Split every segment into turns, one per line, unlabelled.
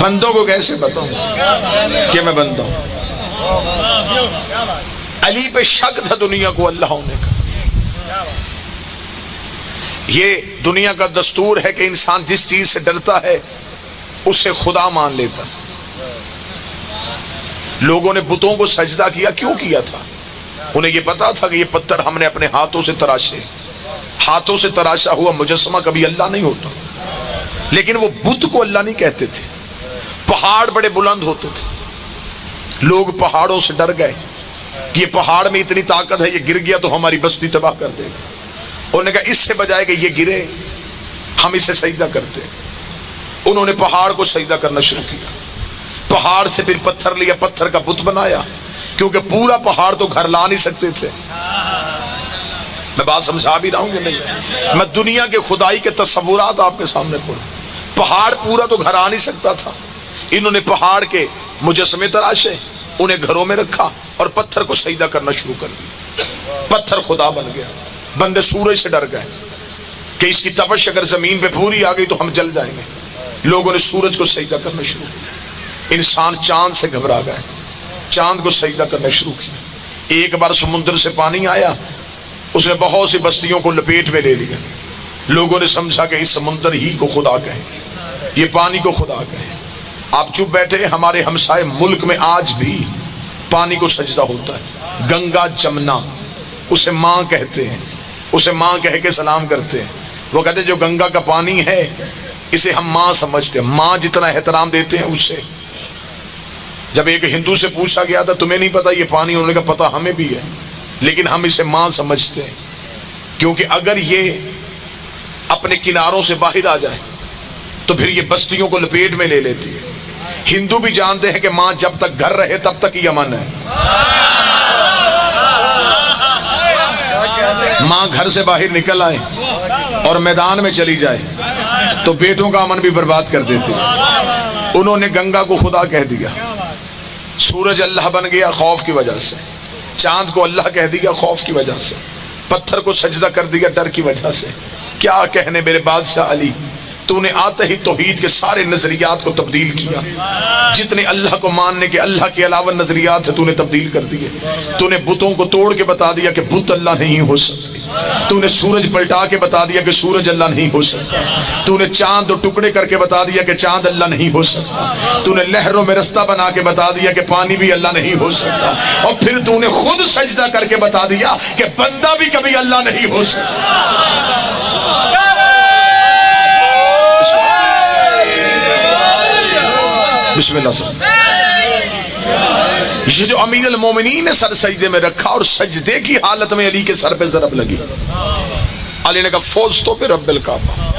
بندوں کو کیسے بتاؤں کہ میں بندہ ہوں؟ علی پہ شک تھا دنیا کو اللہ ہونے کا. یہ دنیا کا دستور ہے کہ انسان جس چیز سے ڈرتا ہے اسے خدا مان لیتا. لوگوں نے بتوں کو سجدہ کیا، کیوں کیا تھا؟ انہیں یہ پتا تھا کہ یہ پتھر ہم نے اپنے ہاتھوں سے تراشے. ہاتھوں سے تراشا ہوا مجسمہ کبھی اللہ نہیں ہوتا. لیکن وہ بت کو اللہ نہیں کہتے تھے. پہاڑ بڑے بلند ہوتے تھے، لوگ پہاڑوں سے ڈر گئے. یہ پہاڑ میں اتنی طاقت ہے، یہ گر گیا تو ہماری بستی تباہ کر دے گا. انہوں نے کہا اس سے بجائے کہ یہ گرے ہم اسے سجدہ کرتے. انہوں نے پہاڑ کو سجدہ کرنا شروع کیا. پہاڑ سے پھر پتھر لیا، پتھر کا بت بنایا، کیونکہ پورا پہاڑ تو گھر لا نہیں سکتے تھے. میں بات سمجھا بھی رہا ہوں کہ نہیں؟ میں دنیا کے خدائی کے تصورات آپ کے سامنے پڑھوں. پہاڑ پورا تو گھر آ نہیں سکتا تھا. انہوں نے پہاڑ کے مجسمے تراشے، انہیں گھروں میں رکھا اور پتھر کو سجدہ کرنا شروع کر دیا. پتھر خدا بن گیا. بندے سورج سے ڈر گئے کہ اس کی تپش اگر زمین پہ پوری آ گئی تو ہم جل جائیں گے. لوگوں نے سورج کو سجدہ کرنا شروع کیا. انسان چاند سے گھبرا گئے، چاند کو سجدہ کرنا شروع کیا. ایک بار سمندر سے پانی آیا، اس نے بہت سی بستیوں کو لپیٹ میں لے لیا. لوگوں نے سمجھا کہ اس سمندر ہی کو خدا کہیں، یہ پانی کو خدا کہیں. آپ چپ بیٹھے. ہمارے ہمسائے ملک میں آج بھی پانی کو سجدہ ہوتا ہے. گنگا جمنا اسے ماں کہتے ہیں، اسے ماں کہہ کے سلام کرتے ہیں. وہ کہتے ہیں جو گنگا کا پانی ہے اسے ہم ماں سمجھتے ہیں. ماں جتنا احترام دیتے ہیں اس سے. جب ایک ہندو سے پوچھا گیا تھا تمہیں نہیں پتا یہ پانی؟ انہوں نے کہا پتا ہمیں بھی ہے، لیکن ہم اسے ماں سمجھتے ہیں، کیونکہ اگر یہ اپنے کناروں سے باہر آ جائے تو پھر یہ بستیوں کو لپیٹ میں لے لیتی ہے. ہندو بھی جانتے ہیں کہ ماں جب تک گھر رہے تب تک ہی امن ہے. ماں گھر سے باہر نکل آئے اور میدان میں چلی جائے تو بیٹوں کا امن بھی برباد کر دیتے. انہوں نے گنگا کو خدا کہہ دیا. سورج اللہ بن گیا خوف کی وجہ سے. چاند کو اللہ کہہ دیا خوف کی وجہ سے. پتھر کو سجدہ کر دیا ڈر کی وجہ سے. کیا کہنے میرے بادشاہ علی، تو نے آتے ہی توحید کے سارے نظریات کو تبدیل کیا. جتنے اللہ کو ماننے کے اللہ کے علاوہ نظریات ہیں تو نے تبدیل کر دیے. تو نے بتوں کو توڑ کے بتا دیا کہ بت اللہ نہیں ہو سکتے. تو نے سورج پلٹا کے بتا دیا کہ سورج اللہ نہیں ہو سکتا. تو نے چاند اور ٹکڑے کر کے بتا دیا کہ چاند اللہ نہیں ہو سکتا. تو نے لہروں میں رستہ بنا کے بتا دیا کہ پانی بھی اللہ نہیں ہو سکتا. اور پھر تو نے خود سجدہ کر کے بتا دیا کہ بندہ بھی کبھی اللہ نہیں ہو سکتا. بسم اللہ سر. یہ جو امیر المومنین نے سر سجدے میں رکھا اور سجدے کی حالت میں علی کے سر پہ ضرب لگی. علی نے کہا فوز تو پہ رب الکعبہ.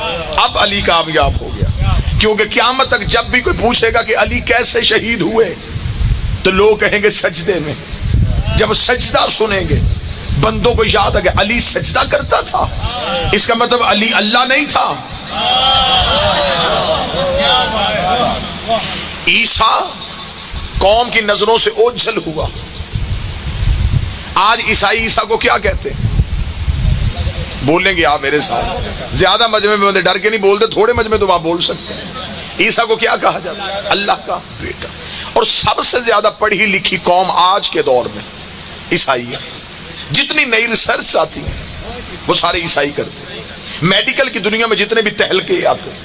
اب علی کامیاب ہو گیا، کیونکہ قیامت تک جب بھی کوئی پوچھے گا کہ علی کیسے شہید ہوئے تو لوگ کہیں گے سجدے میں. جب سجدہ سنیں گے بندوں کو یاد آ گیا علی سجدہ کرتا تھا، اس کا مطلب علی اللہ نہیں تھا. عیسیٰ قوم کی نظروں سے اوجھل ہوا. آج عیسائی عیسیٰ کو کیا کہتے ہیں؟ بولیں گے آپ میرے ساتھ. زیادہ مجمع میں بندے ڈر کے نہیں بولتے، تھوڑے مجمع تو آپ بول سکتے ہیں. عیسیٰ کو کیا کہا جاتا ہے؟ اللہ کا بیٹا. اور سب سے زیادہ پڑھی لکھی قوم آج کے دور میں عیسائی ہے. جتنی نئی ریسرچ آتی ہے وہ سارے عیسائی کرتے ہیں. میڈیکل کی دنیا میں جتنے بھی تحلقے آتے ہیں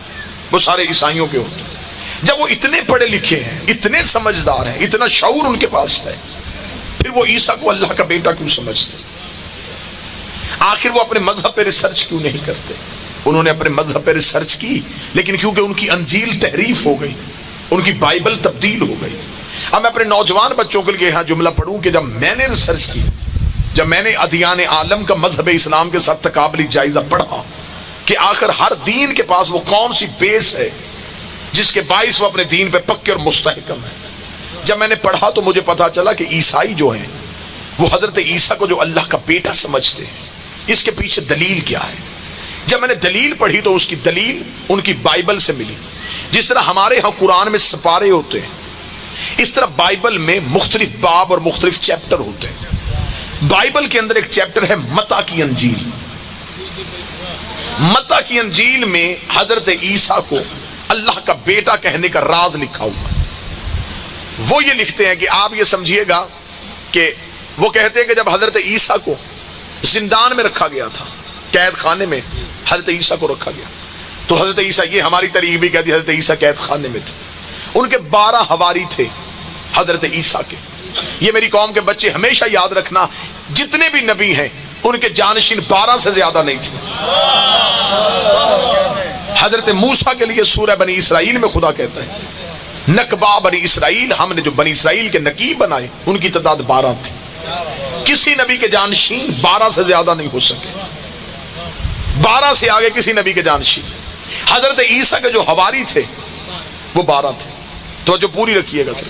وہ سارے عیسائیوں کے ہوتے ہیں. جب وہ اتنے پڑھے لکھے ہیں، اتنے سمجھدار ہیں، اتنا شعور ان کے پاس ہے، پھر وہ عیسیٰ کو اللہ کا بیٹا کیوں سمجھتے؟ آخر وہ اپنے مذہب پہ ریسرچ کیوں نہیں کرتے؟ انہوں نے اپنے مذہب پہ ریسرچ کی، لیکن کیونکہ ان کی انجیل تحریف ہو گئی، ان کی بائبل تبدیل ہو گئی. اب میں اپنے نوجوان بچوں کے لیے یہاں جملہ پڑھوں کہ جب میں نے ریسرچ کی، جب میں نے ادیان عالم کا مذہب اسلام کے ساتھ تقابلی جائزہ پڑھا کہ آخر ہر دین کے پاس وہ کون سی بیس ہے جس کے باعث وہ اپنے دین پہ پکے اور مستحکم ہے، جب میں نے پڑھا تو مجھے پتا چلا کہ عیسائی جو ہیں وہ حضرت عیسیٰ کو جو اللہ کا بیٹا سمجھتے ہیں، اس کے پیچھے دلیل کیا ہے. جب میں نے دلیل پڑھی تو اس کی دلیل ان کی بائبل سے ملی. جس طرح ہمارے ہاں قرآن میں سپارے ہوتے ہیں، اس طرح بائبل میں مختلف باب اور مختلف چیپٹر ہوتے ہیں. بائبل کے اندر ایک چیپٹر ہے متی کی انجیل. متی کی انجیل میں حضرت عیسیٰ کو اللہ کا بیٹا کہنے کا راز لکھا ہوا. وہ یہ لکھتے ہیں کہ آپ یہ سمجھیے گا کہ وہ کہتے ہیں کہ جب حضرت عیسیٰ کو زندان میں رکھا گیا تھا، قید خانے میں حضرت عیسیٰ کو رکھا گیا، تو حضرت عیسیٰ، یہ ہماری تاریخ بھی کہتی ہے حضرت عیسیٰ قید خانے میں تھے. ان کے 12 حواری تھے حضرت عیسیٰ کے. یہ میری قوم کے بچے ہمیشہ یاد رکھنا، جتنے بھی نبی ہیں ان کے جانشین 12 سے زیادہ نہیں تھے. حضرت موسیٰ کے لیے سورہ بنی اسرائیل میں خدا کہتا ہے نقبہ بنی اسرائیل، ہم نے جو بنی اسرائیل کے نقیب بنائے ان کی تعداد 12 تھی. کسی نبی کے جانشین 12 سے زیادہ نہیں ہو سکے، 12 سے آگے کسی نبی کے جانشین. حضرت عیسیٰ کے جو حواری تھے وہ 12 تھے. تو جو پوری رکھیے گا سر.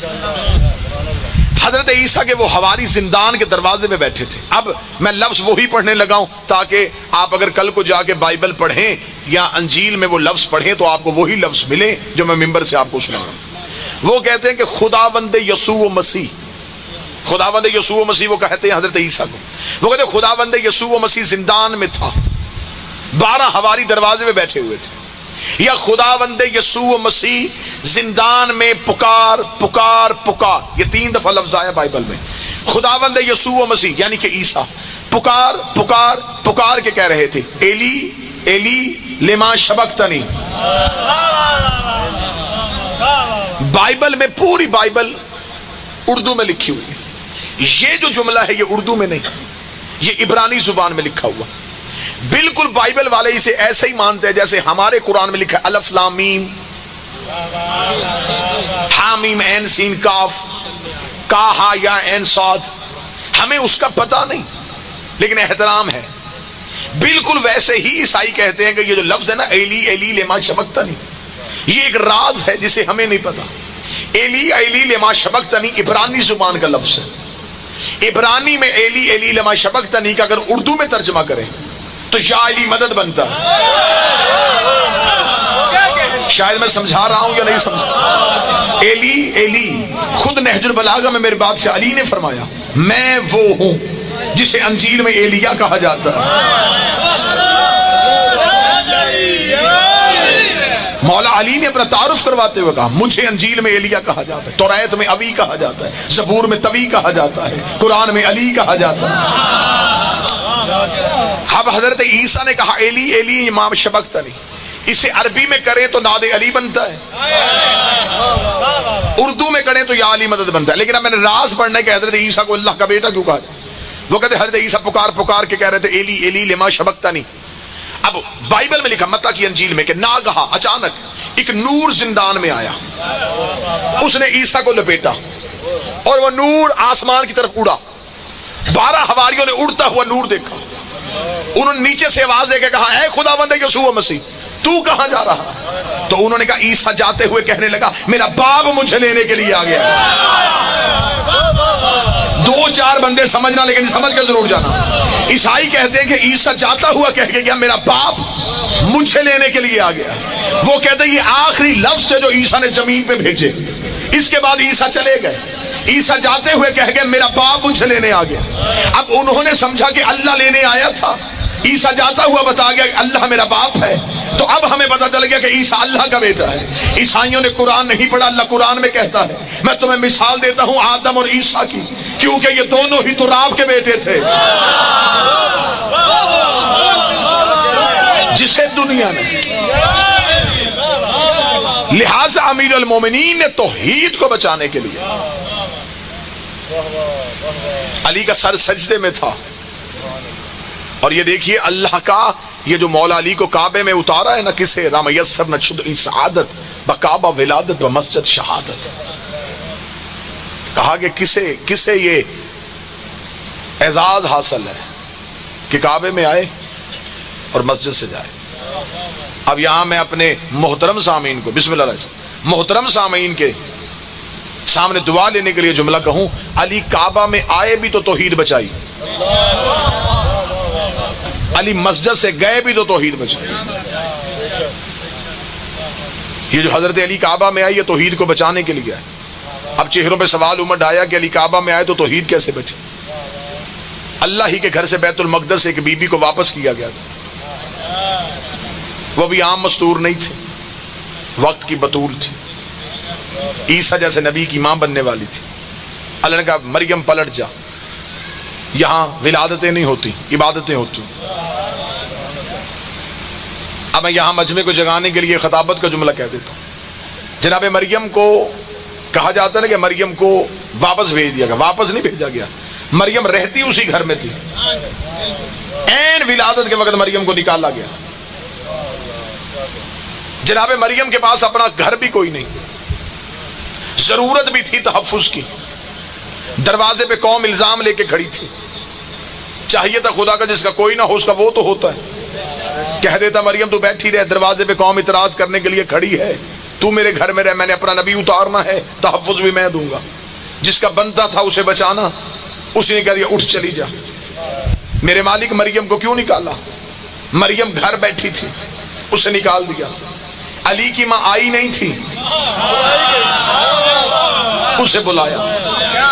حضرت عیسیٰ کے وہ حواری زندان کے دروازے میں بیٹھے تھے. اب میں لفظ وہی پڑھنے لگا ہوں تاکہ آپ اگر کل کو جا کے بائبل پڑھیں یا انجیل میں وہ لفظ پڑھیں تو آپ کو وہی لفظ ملے جو میں ممبر سے آپ کو سنا رہا ہوں. وہ کہتے ہیں کہ خداوند یسوع مسیح، خداوند یسوع مسیح وہ کہتے ہیں حضرت عیسیٰ کو، وہ کہتے ہیں خداوند یسوع مسیح زندان میں تھا، 12 حواری دروازے میں بیٹھے ہوئے تھے. یا خداوند یسوع مسیح زندان میں پکار پکار پکار، یہ 3 دفعہ لفظ آیا بائبل میں. خداوند یسوع مسیح یعنی کہ عیسیٰ پکار پکار پکار کے کہہ رہے تھے ایلی ایلی لما شبقتنی. بائبل میں، پوری بائبل اردو میں لکھی ہوئی ہے. یہ جو جملہ ہے یہ اردو میں نہیں، یہ عبرانی زبان میں لکھا ہوا. بالکل بائبل والے اسے ایسے ہی مانتے ہیں جیسے ہمارے قرآن میں لکھا ہے الف لام میم حامیم عین سین کاف کا ہا یا عین صاد. ہمیں اس کا پتہ نہیں لیکن احترام ہے. بالکل ویسے ہی عیسائی کہتے ہیں کہ یہ جو لفظ ہے نا ایلی ایلی لما شبقتنی، یہ ایک راز ہے جسے ہمیں نہیں پتا. ایلی ایلی لما شبقتنی عبرانی زبان کا لفظ ہے. عبرانی میں ایلی ایلی لما شبقتنی کا اگر اردو میں ترجمہ کریں تو یا علی مدد بنتا ہے. شاید میں سمجھا رہا ہوں یا نہیں سمجھا. ایلی ایلی، خود نہج البلاغہ میں میرے بادشاہ علی نے فرمایا میں وہ ہوں جسے انجیل میں ایلیا کہا جاتا ہے. مولا علی نے اپنا تعارف کرواتے ہوئے کہا مجھے انجیل میں ایلیا کہا جاتا ہے، توریت میں ابی کہا جاتا ہے، زبور میں طوی کہا جاتا ہے، قرآن میں علی کہا جاتا ہے. اب حضرت عیسیٰ نے کہا ایلی ایلی امام شبقتنی، اسے عربی میں کریں تو ناد علی بنتا ہے، اردو میں کریں تو یا علی مدد بنتا ہے. لیکن اب میں نے راز پڑھنے کہ حضرت عیسیٰ کو اللہ کا بیٹا کیوں کہا جائے. وہ کہتے حضرت عیسیٰ پکار پکار کے کہہ رہے تھے ایلی ایلی لما شبقتنی. اب بائبل میں لکھا متی کی انجیل میں کہ ناگہا اچانک ایک نور زندان میں آیا، اس نے عیسیٰ کو لپیٹا اور وہ نور آسمان کی طرف اڑا. 12 حواریوں نے اڑتا ہوا نور دیکھا. انہوں نے نیچے سے آواز دے کے کہا اے خداوند یسوع مسیح تو کہاں جا رہا؟ تو انہوں نے کہا عیسیٰ جاتے ہوئے کہنے لگا میرا باپ مجھے لینے کے لیے آ گیا. 2-4 بندے سمجھنا لیکن سمجھ کے ضرور جانا. عیسائی کہتے ہیں کہ عیسیٰ جاتا ہوا کہہ کے گیا میرا باپ مجھے لینے کے لیے آ گیا. وہ کہتے ہیں یہ آخری لفظ تھے جو عیسیٰ نے زمین پہ بھیجے. اس کے بعد عیسیٰ چلے گئے. عیسیٰ جاتے ہوئے کہہ گئے میرا باپ مجھے لینے آ گیا. اب انہوں نے سمجھا کہ اللہ لینے آیا تھا. عیسیٰ جاتا ہوا بتا گیا کہ اللہ میرا باپ ہے. تو اب ہمیں پتا چل گیا کہ عیسیٰ اللہ کا بیٹا ہے. عیسائیوں نے قرآن نہیں پڑھا. اللہ قرآن میں کہتا ہے میں تمہیں مثال دیتا ہوں آدم اور عیسیٰ کی، کیونکہ یہ دونوں ہی تراب کے بیٹے تھے جسے دنیا نے. لہذا امیر المومنین نے توحید کو بچانے کے لیے علی کا سر سجدے میں تھا. اور یہ دیکھیے اللہ کا یہ جو مولا علی کو کعبے میں اتارا ہے نا کسے رام یسر نشد سعادت بکعبہ ولادت و مسجد شہادت. کہا کہ کسے یہ اعزاز حاصل ہے کہ کعبے میں آئے اور مسجد سے جائے. اب یہاں میں اپنے محترم سامعین کو بسم اللہ علیہ وسلم محترم سامعین کے سامنے دعا لینے کے لیے جملہ کہوں. علی کعبہ میں آئے بھی تو توحید بچائی، علی مسجد سے گئے بھی تو توحید بچائی. یہ جو حضرت علی کعبہ میں آئی یہ توحید کو بچانے کے لیے ہے. اب چہروں پہ سوال امٹ آیا کہ علی کعبہ میں آئے تو توحید کیسے بچے. اللہ ہی کے گھر سے بیت المقدس سے ایک بی بی کو واپس کیا گیا تھا. وہ بھی عام مستور نہیں تھے، وقت کی بطول تھی، عیسیٰ جیسے نبی کی ماں بننے والی تھی. اللہ نے کہا مریم پلٹ جا، یہاں ولادتیں نہیں ہوتی، عبادتیں ہوتی. اب میں یہاں مجمع کو جگانے کے لیے خطابت کا جملہ کہہ دیتا ہوں. جناب مریم کو کہا جاتا ہے نا کہ مریم کو واپس بھیج دیا گیا. واپس نہیں بھیجا گیا، مریم رہتی اسی گھر میں تھی. عین ولادت کے وقت مریم کو نکالا گیا. جناب مریم کے پاس اپنا گھر بھی کوئی نہیں، ضرورت بھی تھی تحفظ کی. دروازے پہ قوم الزام لے کے کھڑی تھی. چاہیے تھا خدا کا جس کا کوئی نہ ہو اس کا وہ تو ہوتا ہے. کہہ دیتا مریم تو بیٹھی رہے، دروازے پہ قوم اعتراض کرنے کے لیے کھڑی ہے، تو میرے گھر میں رہ، میں نے اپنا نبی اتارنا ہے، تحفظ بھی میں دوں گا. جس کا بنتا تھا اسے بچانا، اسی نے کہہ دیا اٹھ چلی جا. میرے مالک مریم کو کیوں نکالا؟ مریم گھر بیٹھی تھی، اسے نکال دیا. علی کی ماں آئی نہیں تھی، اسے بلایا.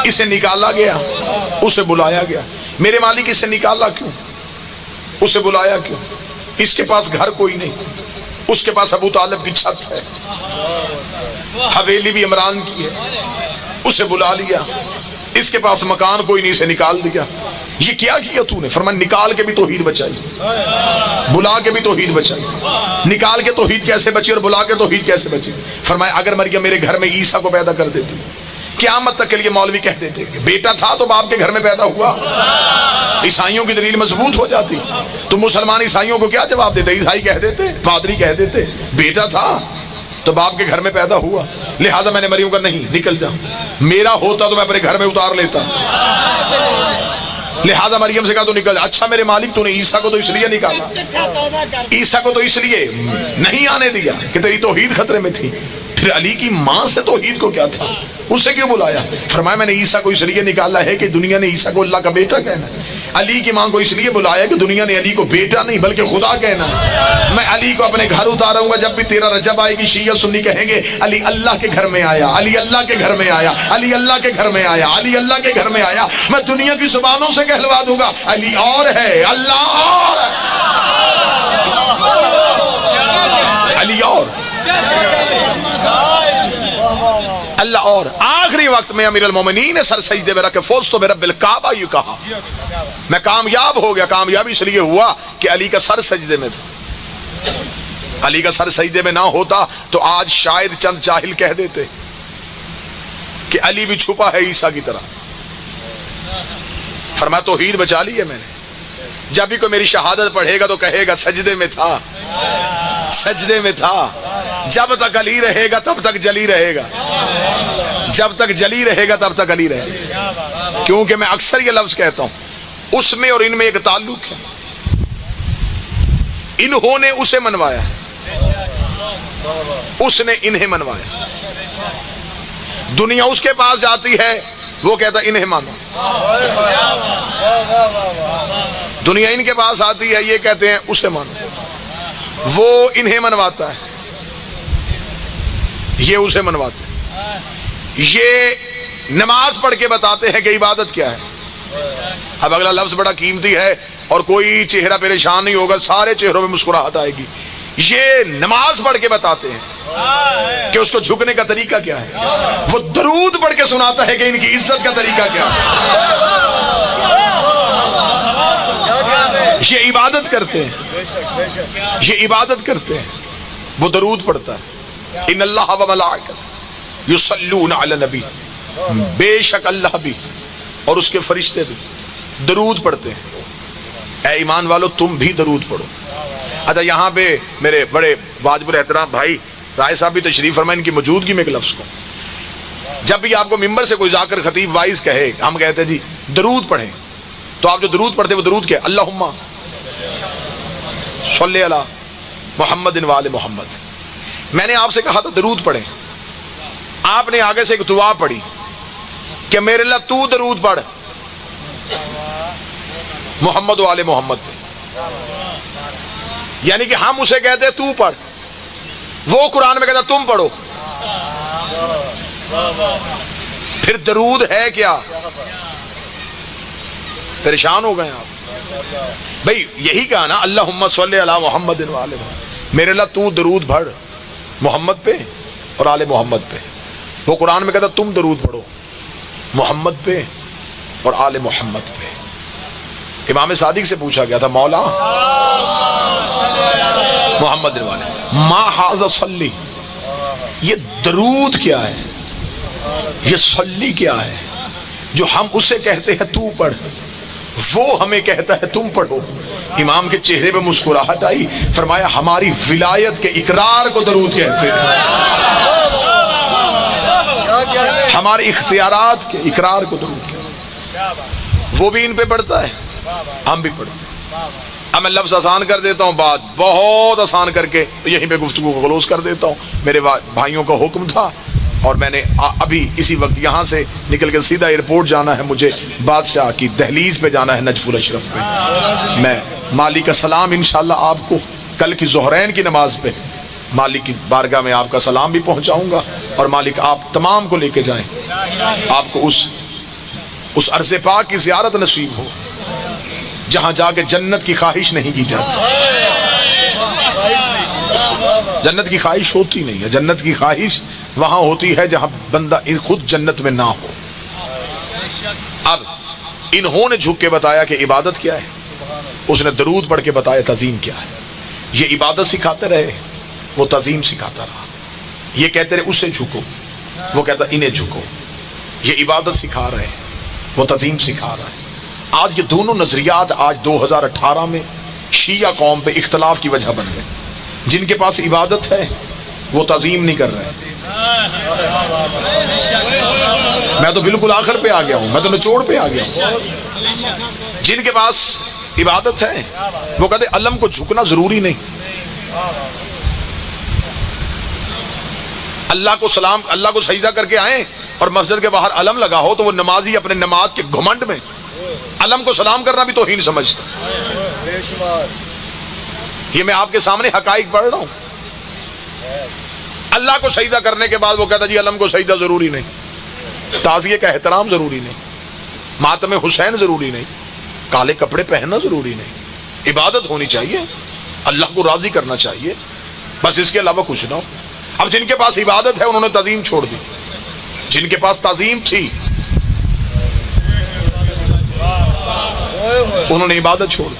اسے نکالا گیا، اسے بلایا گیا. میرے مالک اسے نکالا کیوں؟ اسے بلایا کیوں؟ اس کے پاس گھر کوئی نہیں، اس کے پاس ابو طالب کی چھت ہے، حویلی بھی عمران کی ہے، اسے بلا لیا. اس کے پاس مکان کوئی نہیں، اسے نکال دیا. یہ کیا کیا تو نے؟ فرمایا نکال کے بھی توحید بچائی، بلا کے بھی توحید بچائی. نکال کے توحید کیسے بچی اور بلا کے توحید کیسے بچی؟ فرمایا اگر مریم میرے گھر میں عیسیٰ کو پیدا کر دیتی، قیامت تک کے لیے مولوی کہہ دیتے کہ بیٹا تھا تو باپ کے گھر میں پیدا ہوا، عیسائیوں کی دلیل مضبوط ہو جاتی. تو مسلمان عیسائیوں کو کیا جواب دیتے؟ عیسائی کہہ دیتے، پادری کہہ دیتے بیٹا تھا تو باپ کے گھر میں پیدا ہوا. لہذا میں نے مریم کا نہیں، نکل جا. میرا ہوتا تو میں اپنے گھر میں اتار لیتا. لہذا مریم سے کہا تو نکل جا. اچھا میرے مالک تو نے عیسیٰ کو تو اس لیے نکالا، عیسیٰ کو تو اس لیے نہیں آنے دیا کہ تیری توحید خطرے میں تھی. پھر علی کی ماں سے توحید کو کیا تھا؟ اسے کیوں بلایا؟ فرمایا میں نے عیسیٰ کو اس لیے نکالا ہے کہ دنیا نے عیسیٰ کو اللہ کا بیٹا کہنا ہے. علی کی ماں کو اس لیے بلایا کہ دنیا نے علی کو بیٹا نہیں بلکہ خدا کہنا ہے. میں علی کو اپنے گھر اتاروں گا. جب بھی تیرا رجب آئے گی شیعہ سنی کہیں گے علی اللہ کے گھر میں آیا، علی اللہ کے گھر میں آیا، علی اللہ کے گھر میں آیا، علی اللہ کے گھر میں آیا. میں دنیا کی زبانوں سے کہلوا دوں گا علی اور ہے، اللہ اور ہے، علی اور اللہ اور. آخری وقت میں امیر المومنین نے سر سجدے میں رکھ کے فوز تو برب الکعبہ یہ کہا. میں کامیاب ہو گیا. کامیابی اس لیے ہوا کہ علی کا سر سجدے میں تھا. علی کا سر سجدے میں نہ ہوتا تو آج شاید چند جاہل کہہ دیتے کہ علی بھی چھپا ہے عیسیٰ کی طرح. فرمایا توحید بچا لی ہے میں نے. جب بھی کوئی میری شہادت پڑھے گا تو کہے گا سجدے میں تھا، سجدے میں تھا. جب تک علی رہے گا تب تک جلی رہے گا، جب تک جلی رہے گا تب تک علی رہے گا. کیونکہ میں اکثر یہ لفظ کہتا ہوں اس میں اور ان میں ایک تعلق ہے. انہوں نے اسے منوایا، اس نے انہیں منوایا. دنیا اس کے پاس جاتی ہے، وہ کہتا انہیں مانو. دنیا ان کے پاس آتی ہے، یہ کہتے ہیں اسے مانو. وہ انہیں منواتا ہے، یہ اسے منواتے ہیں. یہ نماز پڑھ کے بتاتے ہیں کہ عبادت کیا ہے. اب اگلا لفظ بڑا قیمتی ہے اور کوئی چہرہ پریشان نہیں ہوگا، سارے چہروں میں مسکراہٹ آئے گی. یہ نماز پڑھ کے بتاتے ہیں کہ اس کو جھکنے کا طریقہ کیا ہے. وہ درود پڑھ کے سناتا ہے کہ ان کی عزت کا طریقہ کیا ہے. یہ عبادت کرتے ہیں، یہ عبادت کرتے ہیں. وہ درود پڑھتا ہے ان اللہ و ملائکۃ یصلون علی النبی، بے شک اللہ بھی اور اس کے فرشتے بھی درود پڑھتے ہیں. اے ایمان والو تم بھی درود پڑھو. اچھا یہاں پہ میرے بڑے واجب الاحترام بھائی رائے صاحب بھی تشریف فرمائیں، ان کی موجودگی میں ایک لفظ کو. جب بھی آپ کو ممبر سے کوئی ذاکر خطیب وائز کہے، ہم کہتے ہیں جی درود پڑھیں، تو آپ جو درود پڑھتے وہ درود کیا؟ اللہم صلی علی محمد و آل محمد. میں نے آپ سے کہا تھا درود پڑھیں، آپ نے آگے سے ایک دعا پڑھی کہ میرے اللہ تو درود پڑھ محمد و آل محمد پہ. یعنی کہ ہم اسے کہتے تو پڑھ، وہ قرآن میں کہتا تم پڑھو. پھر درود ہے کیا؟ پریشان ہو گئے آپ بھائی. یہی کہا نا اللہم صلی علی محمد و آل محمد. میرے اللہ تو درود پڑھ. محمد پہ اور آل محمد پہ. وہ قرآن میں کہتا تم درود پڑھو محمد پہ اور آل محمد پہ. امام صادق سے پوچھا گیا تھا مولا محمد والے ما ھذا صلی، یہ درود کیا ہے، یہ صلی کیا ہے جو ہم اسے کہتے ہیں تو پڑھ، وہ ہمیں کہتا ہے تم پڑھو. امام کے چہرے پہ مسکراہٹ آئی، فرمایا ہماری ولایت کے اقرار کو درود کہتے ہیں، ہمارے اختیارات کے اقرار کو درود کہتے ہیں. وہ بھی ان پہ پڑھتا ہے، ہم بھی پڑھتے ہیں. اب میں لفظ آسان کر دیتا ہوں، بات بہت آسان کر کے یہیں پہ گفتگو کو کلوز کر دیتا ہوں. میرے بھائیوں کا حکم تھا اور میں نے ابھی اسی وقت یہاں سے نکل کے سیدھا ایئرپورٹ جانا ہے، مجھے بادشاہ کی دہلیز پہ جانا ہے نجف الاشرف پہ. میں مالک کا سلام انشاءاللہ آپ کو کل کی ظہرین کی نماز پہ مالک کی بارگاہ میں آپ کا سلام بھی پہنچاؤں گا، اور مالک آپ تمام کو لے کے جائیں، آپ کو اس عرض پاک کی زیارت نصیب ہو جہاں جا کے جنت کی خواہش نہیں کی جاتی. جنت کی خواہش ہوتی نہیں ہے، جنت کی خواہش وہاں ہوتی ہے جہاں بندہ خود جنت میں نہ ہو. اب انہوں نے جھک کے بتایا کہ عبادت کیا ہے، اس نے درود پڑھ کے بتایا تعظیم کیا ہے. یہ عبادت سکھاتے رہے، وہ تعظیم سکھاتا رہا. یہ کہتے رہے اسے جھکو، وہ کہتا انہیں جھکو. یہ عبادت سکھا رہے، وہ تعظیم سکھا رہا ہے. آج یہ دونوں نظریات آج 2018 میں شیعہ قوم پہ اختلاف کی وجہ بن گئے. جن کے پاس عبادت ہے وہ تعظیم نہیں کر رہے. میں تو بالکل آخر پہ آ گیا ہوں، میں تو نچوڑ پہ آ گیا ہوں. جن کے پاس عبادت ہے وہ کہتے علم کو جھکنا ضروری نہیں. اللہ کو سجدہ کر کے آئیں اور مسجد کے باہر علم لگا ہو تو وہ نمازی اپنے نماز کے گھمنڈ میں علم کو سلام کرنا بھی توہین سمجھتا. یہ میں آپ کے سامنے حقائق پڑھ رہا ہوں. اللہ کو سجدہ کرنے کے بعد وہ کہتا جی علم کو سجدہ ضروری نہیں، تعزیے کا احترام ضروری نہیں، ماتم حسین ضروری نہیں، کالے کپڑے پہننا ضروری نہیں. عبادت ہونی چاہیے، اللہ کو راضی کرنا چاہیے، بس اس کے علاوہ کچھ نہ ہو. اب جن کے پاس عبادت ہے انہوں نے تعظیم چھوڑ دی. جن کے پاس تعظیم تھی انہوں نے عبادت چھوڑ دی.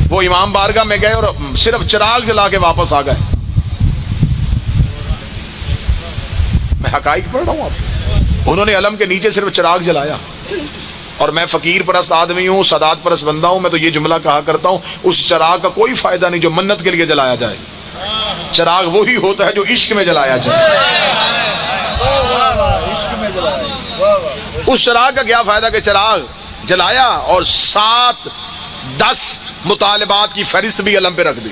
وہ امام بارگاہ میں گئے اور صرف چراغ جلا کے واپس آ گئے. میں حقائق پڑھ رہا ہوں آپ. انہوں نے علم کے نیچے صرف چراغ جلایا. اور میں فقیر پرست آدمی ہوں، سادات پرست بندہ ہوں، میں تو یہ جملہ کہا کرتا ہوں اس چراغ کا کوئی فائدہ نہیں جو منت کے لیے جلایا جائے. چراغ وہی ہوتا ہے جو عشق میں جلایا جائے. اس چراغ کا کیا فائدہ کہ چراغ جلایا اور 7-10 مطالبات کی فہرست بھی علم پہ رکھ دی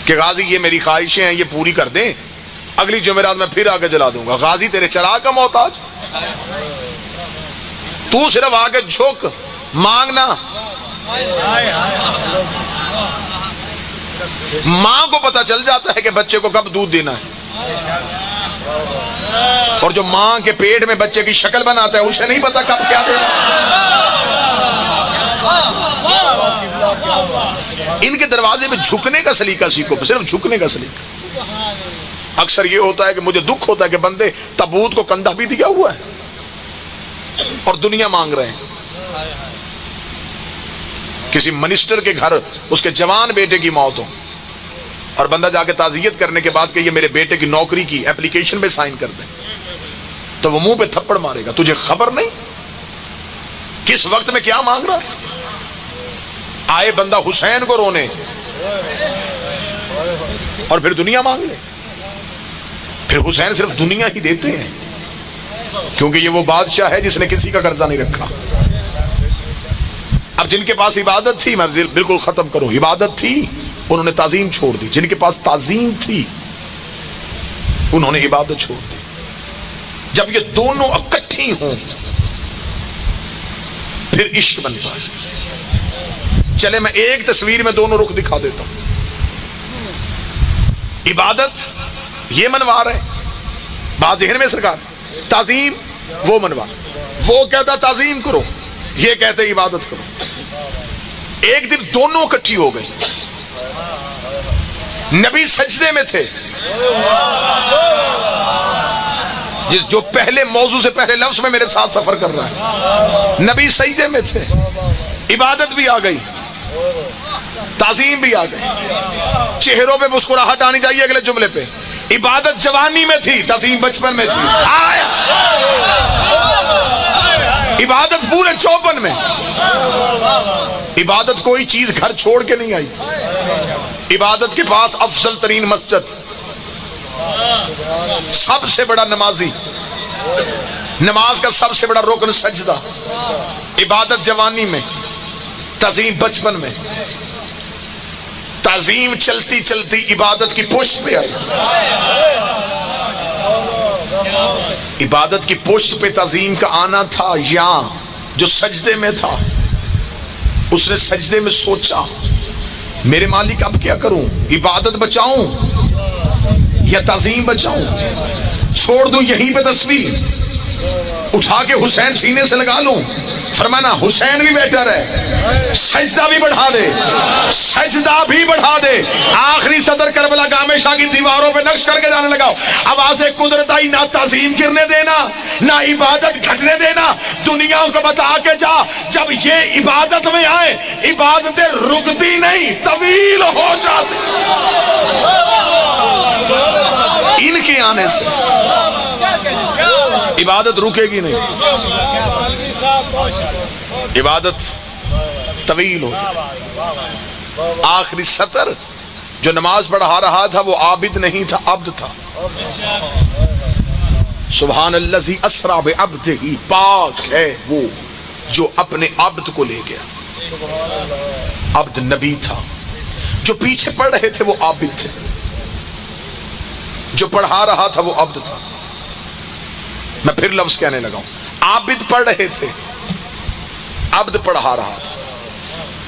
کہ غازی یہ میری خواہشیں ہیں، یہ پوری کر دیں، اگلی جمعرات میں پھر آگے جلا دوں گا. غازی تیرے چراغ کا محتاج، تو صرف آگے جھک مانگنا. ماں کو پتا چل جاتا ہے کہ بچے کو کب دودھ دینا ہے، اور جو ماں کے پیٹ میں بچے کی شکل بناتا ہے اسے نہیں پتا کب کیا دینا. ان کے دروازے میں جھکنے کا سلیقہ سیکھو، صرف جھکنے کا سلیقہ. اکثر یہ ہوتا ہے کہ مجھے دکھ ہوتا ہے کہ بندے تابوت کو کندھا بھی دیا ہوا ہے اور دنیا مانگ رہے ہیں. کسی منسٹر کے گھر اس کے جوان بیٹے کی موت ہو اور بندہ جا کے تعزیت کرنے کے بعد کہ یہ میرے بیٹے کی نوکری کی اپلیکیشن پہ سائن کر دیں، تو وہ منہ پہ تھپڑ مارے گا. تجھے خبر نہیں کس وقت میں کیا مانگ رہا ہے. آئے بندہ حسین کو رونے اور پھر دنیا مانگ لے. پھر حسین صرف دنیا ہی دیتے ہیں کیونکہ یہ وہ بادشاہ ہے جس نے کسی کا قرضہ نہیں رکھا. اب جن کے پاس عبادت تھی، میں بالکل ختم کروں، عبادت تھی انہوں نے تعظیم چھوڑ دی. جن کے پاس تعظیم تھی انہوں نے عبادت چھوڑ دی. جب یہ دونوں اکٹھی ہوں پھر عشق بنتا ہے. چلے میں ایک تصویر میں دونوں رخ دکھا دیتا ہوں. عبادت یہ منوا رہے بات ذہن میں سرکار، تعظیم وہ منوا، وہ کہتا تعظیم کرو، یہ کہتے عبادت کرو. ایک دن دونوں اکٹھی ہو گئی. نبی سجدے میں تھے. جو پہلے موضوع سے پہلے لفظ میں میرے ساتھ سفر کر رہا ہے، نبی سجدے میں تھے. عبادت بھی آ گئی، تعظیم بھی آ گئی. چہروں پہ مسکراہٹ آنی چاہیے اگلے جملے پہ. عبادت جوانی میں تھی، تعظیم بچپن میں تھی. عبادت پورے چوپن میں. عبادت کوئی چیز گھر چھوڑ کے نہیں آئی. عبادت کے پاس افضل ترین مسجد، سب سے بڑا نمازی، نماز کا سب سے بڑا رکن سجدہ. عبادت جوانی میں، تعظیم بچپن میں. تعظیم چلتی چلتی عبادت کی پشت پہ آئی. عبادت کی پشت پہ تعظیم کا آنا تھا. یہاں جو سجدے میں تھا، اس نے سجدے میں سوچا میرے مالک اب کیا کروں، عبادت بچاؤں یا تعظیم بچاؤں؟ چھوڑ دوں یہیں پہ تسبیح، اٹھا کے حسین سینے سے لگا لوں؟ فرمانا حسین بھی بیٹر ہے، سجدہ بھی بڑھا دے، سجدہ بھی بڑھا دے. آخری صدر کربلا گامے شاہ کی دیواروں پہ نقش کر کے جانے لگا. آواز قدرت آئی، نہ تعظیم گرنے دینا، نہ عبادت گھٹنے دینا. دنیا کو بتا کے جا، جب یہ عبادت میں آئے، عبادتیں رکتی نہیں، طویل ہو جاتی. ان کے آنے سے عبادت رکے گی نہیں، عبادت طویل ہو. آخری سطر جو نماز پڑھا رہا تھا وہ عابد نہیں تھا، عبد تھا. سبحان الذی اسری بعبدہ، پاک ہے وہ جو اپنے عبد کو لے گیا. عبد نبی تھا، جو پیچھے پڑھ رہے تھے وہ عابد تھے، جو پڑھا رہا تھا وہ عبد تھا. میں پھر لفظ کہنے لگا ہوں. عابد پڑھ رہے تھے، عبد پڑھا رہا تھا.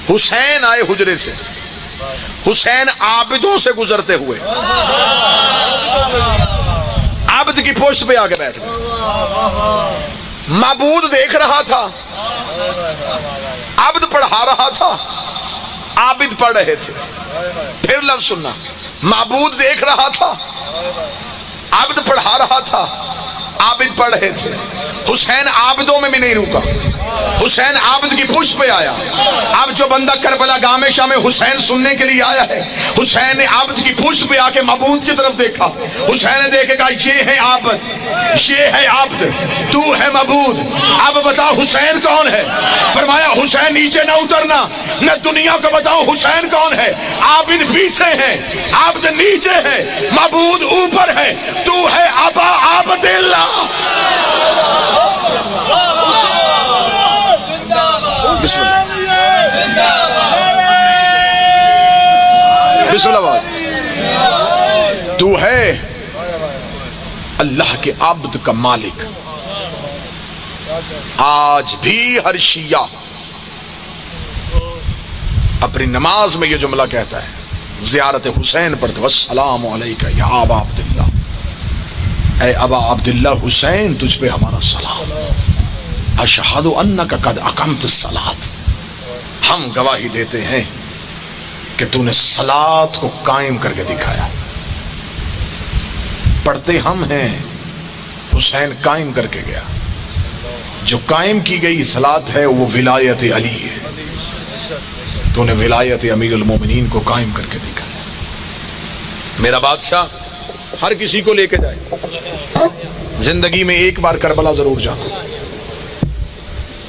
حسین آئے حجرے سے، حسین عابدوں سے گزرتے ہوئے عبد کی پوسٹ پہ آگے بیٹھ گئے. معبود دیکھ رہا تھا، عبد پڑھا رہا تھا، عابد پڑھ رہے تھے. پھر لفظ سننا، معبود دیکھ رہا تھا، عبد پڑھا رہا تھا، عابد پڑھ رہے تھے. حسین عابدوں میں بھی نہیں رکا، حسین عابد کی پشت پہ آیا. اب جو بندہ کربلا گامے شاہ میں حسین سننے کے لیے آیا ہے، حسین نے عابد کی پشت پہ آ کے معبود کی طرف دیکھا. حسین نے دیکھے کہا یہ ہے عابد، یہ ہے عابد، تو ہے معبود. اب بتا حسین کون ہے؟ فرمایا حسین نیچے نہ اترنا، نہ دنیا کو بتاؤ حسین کون ہے. عابد پیچھے ہے، عابد نیچے ہے، معبود اوپر ہے. تو ہے ابا عابد اللہ. بسم اللہ. تو ہے اللہ کے عبد کا مالک. آج بھی ہر شیعہ اپنی نماز میں یہ جملہ کہتا ہے، زیارت حسین پڑھتے والسلام علیکہ یا ابا عبداللہ، اے ابا عبداللہ حسین تجھ پہ ہمارا سلام. اشہد انک قد اقمت الصلاۃ، ہم گواہی دیتے ہیں کہ تو نے صلاۃ کو قائم کر کے دکھایا. پڑھتے ہم ہیں، حسین قائم کر کے گیا. جو قائم کی گئی صلاۃ ہے وہ ولایت علی ہے. تو نے ولایت امیر المومنین کو قائم کر کے دکھایا. میرا بادشاہ ہر کسی کو لے کے جائے، زندگی میں ایک بار کربلا ضرور جانا.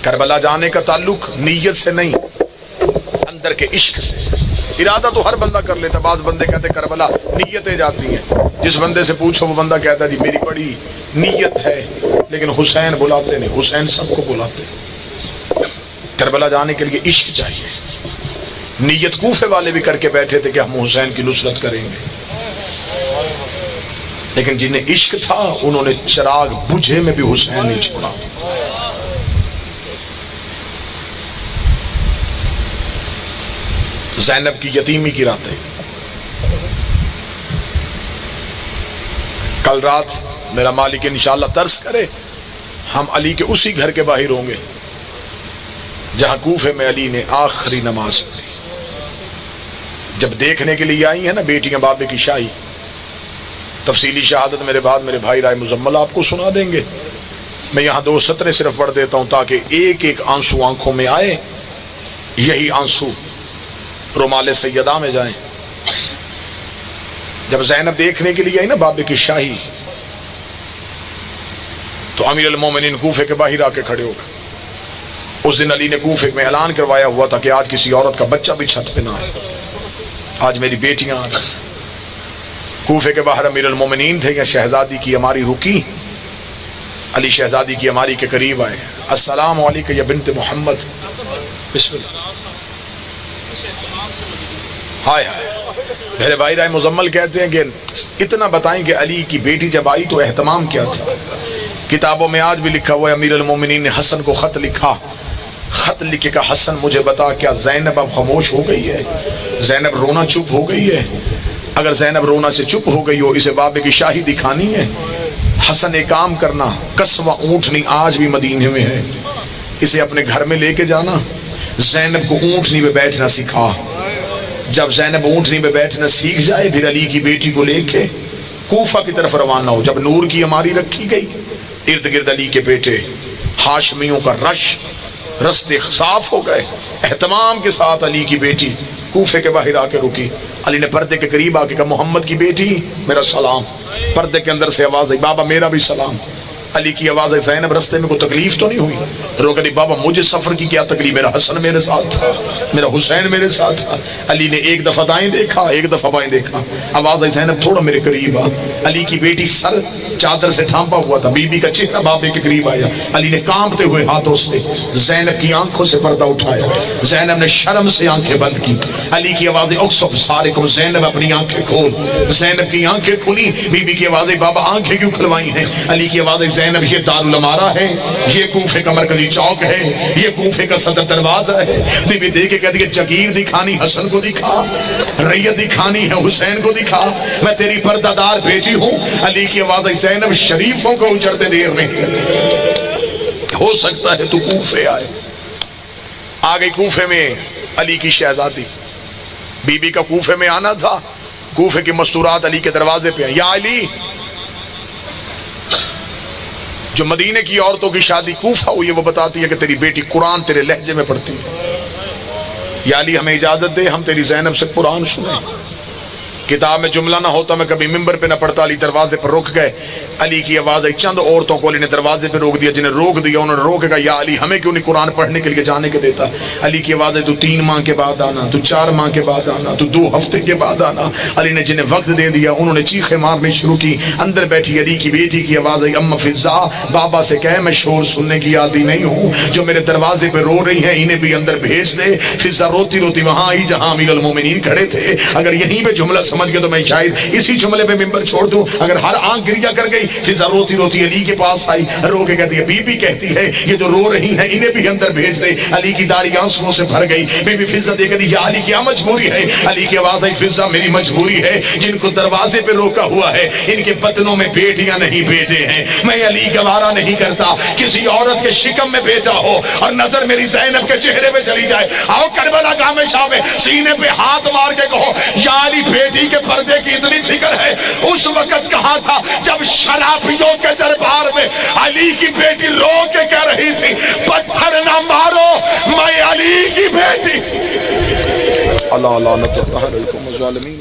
کربلا جانے کا تعلق نیت سے نہیں، اندر کے عشق سے. ارادہ تو ہر بندہ کر لیتا. بعض بندے کہتے کربلا نیتیں جاتی ہیں. جس بندے سے پوچھو وہ بندہ کہتا ہے جی میری بڑی نیت ہے، لیکن حسین بلاتے نہیں. حسین سب کو بلاتے. کربلا جانے کے لیے عشق چاہیے. نیت کوفے والے بھی کر کے بیٹھے تھے کہ ہم حسین کی نصرت کریں گے، لیکن جنہیں عشق تھا انہوں نے چراغ بجھے میں بھی حسین نہیں چھوڑا. زینب کی یتیمی کی راتیں. کل رات میرا مالک انشاءاللہ ترس کرے ہم علی کے اسی گھر کے باہر ہوں گے جہاں کوفے میں علی نے آخری نماز پڑھی. جب دیکھنے کے لیے آئی ہیں نا بیٹیاں بابے کی شاہی، تفصیلی شہادت میرے بعد میرے بھائی رائے مزمل آپ کو سنا دیں گے، میں یہاں 2 سطریں صرف پڑھ دیتا ہوں تاکہ ایک ایک آنسو آنکھوں میں آئے، یہی آنسو رومال سیدہ میں جائیں۔ جب زینب دیکھنے کے لیے آئی نا بابے کی شاہی تو امیر المومنین کوفے کے باہر آ کے کھڑے ہو گئے۔ اس دن علی نے کوفے میں اعلان کروایا ہوا تھا کہ آج کسی عورت کا بچہ بھی چھت پہ نہ آئے، آج میری بیٹیاں آ گئی۔ کوفے کے باہر امیر المومنین تھے، یا شہزادی کی ہماری رکی، علی شہزادی کی ہماری کے قریب آئے، السلام علیکم یا بنت محمد، بسم اللہ۔ ہائے ہائے، میرے بھائی رائے مزمل کہتے ہیں کہ اتنا بتائیں کہ علی کی بیٹی جب آئی تو اہتمام کیا تھا۔ کتابوں میں آج بھی لکھا ہوا ہے امیر المومنین نے حسن کو خط لکھا، خط لکھے کہ حسن مجھے بتا کیا زینب اب خاموش ہو گئی ہے، زینب رونا چپ ہو گئی ہے؟ اگر زینب رونا سے چپ ہو گئی ہو اسے بابے کی شاہی دکھانی ہے، حسن ایک کام کرنا، قصوہ اونٹنی آج بھی مدینے میں ہے، اسے اپنے گھر میں لے کے جانا، زینب کو اونٹنی پہ بیٹھنا سکھا، جب زینب اونٹنی پہ بیٹھنا سیکھ جائے پھر علی کی بیٹی کو لے کے کوفہ کی طرف روانہ ہو۔ جب نور کی ہماری رکھی گئی، ارد گرد علی کے بیٹے ہاشمیوں کا رستے صاف ہو گئے، اہتمام کے ساتھ علی کی بیٹی کوفے کے باہر آ کے رکی۔ علی نے پردے کے قریب آ کے کہا محمد کی بیٹی میرا سلام۔ پردے کے اندر سے آواز آئی بابا میرا بھی سلام۔ علی کی آواز ہے زینب رستے میں کوئی تکلیف تو نہیں ہوئی؟ رو کہتی بابا مجھے سفر کی کیا تکلیف، میرا حسن میرے ساتھ تھا، میرا حسین میرے ساتھ تھا۔ علی نے ایک دفعہ دائیں دیکھا ایک دفعہ بائیں دیکھا، آواز آئی زینب تھوڑا میرے قریب آ۔ علی کی بیٹی سر چادر سے ڈھانپا ہوا تھا، بی بی کا چہرہ بابے کے قریب آیا، علی نے کانپتے ہوئے ہاتھوں سے زینب کی آنکھوں سے پردہ اٹھایا، زینب نے شرم سے آنکھیں بند کی۔ علی کی آواز اکسف سارکم، زینب اپنی آنکھیں کھول۔ زینب کی آنکھیں کھلی، بی بی کی آواز بابا آنکھیں کیوں کھلوائی ہیں؟ علی کی آواز زینب یہ دارالامارہ ہے، یہ کوفے کا مرکزی چوک ہے، یہ کوفے کا صدر دروازہ ہے۔ بی بی دیکھ کے کہتی ہے جگیر دکھانی حسن کو دکھا، ریت دکھانی ہے حسین کو دکھا، میں تیری پردہ دار بیٹی ہوں۔ علی کی آواز ہے زینب شریفوں کو اجڑتے دیر نہیں، ہو سکتا ہے تو کوفے آئے۔ آ گئی کوفے میں علی کی شہزادی، بی بی کا کوفے میں آنا تھا، کوفے کی مستورات علی کے دروازے پہ ہیں، یا علی جو مدینے کی عورتوں کی شادی کوفہ ہوئی ہے وہ بتاتی ہے کہ تیری بیٹی قرآن تیرے لہجے میں پڑھتی ہے، یا علی ہمیں اجازت دے ہم تیری زینب سے قرآن سنیں۔ کتاب میں جملہ نہ ہوتا میں کبھی ممبر پہ نہ پڑھتا، علی دروازے پر رک گئے، علی کی آواز آئی، چند عورتوں کو علی نے دروازے پہ روک دیا، جنہیں روک دیا انہوں نے روکے گا یا علی ہمیں کیوں نہیں قرآن پڑھنے کے لیے جانے کے دیتا؟ علی کی آواز ہے تو 3 ماہ کے بعد آنا، تو 4 ماہ کے بعد آنا، تو 2 ہفتے کے بعد آنا۔ علی نے جنہیں وقت دے دیا انہوں نے چیخیں مارنی شروع کی۔ اندر بیٹھی علی کی بیٹی کی آواز آئی، اما فضا بابا سے کہے میں شور سننے کی عادی نہیں ہوں، جو میرے دروازے پہ رو رہی ہیں انہیں بھی اندر بھیج دے۔ فضا روتی روتی وہاں آئی جہاں امیر المومنین کھڑے تھے، اگر یہیں پہ جملہ سمجھ گئے تو میں شاید اسی جملے پہ ممبر چھوڑ دوں۔ اگر ہر آنکھ گریا کر گئی، فضا روتی روتی علی کے پاس آئی، رو کے کہتی ہے بی بی کہتی ہے یہ جو رو رہی ہیں انہیں بھی اندر بھیج دے۔ علی کی داڑھی آنسوؤں سے بھر گئی، بی بی فضا دیکھ دی یا علی کیا مجبوری ہے؟ علی کی آواز آئی فضا میری مجبوری ہے، جن کو دروازے پہ روکا ہوا ہے ان کے بطنوں میں بیٹیاں نہیں بیٹے ہیں، میں علی گوارا نہیں کرتا کسی عورت کے شکم میں بیٹا ہو اور نظر میری زینب کے چہرے پہ چلی جائے۔ آؤ کربلا گاہ میں شاہ میں سینے پہ ہاتھ مار کے کہو یا علی بیٹی کے پردے کی اتنی فکر ہے اس وقت کہا تھا جب شرابیوں کے دربار میں علی کی بیٹی رو کے کہہ رہی تھی پتھر نہ مارو میں علی کی بیٹی۔ اللہ لعنت اللہ علیکم الظالمین۔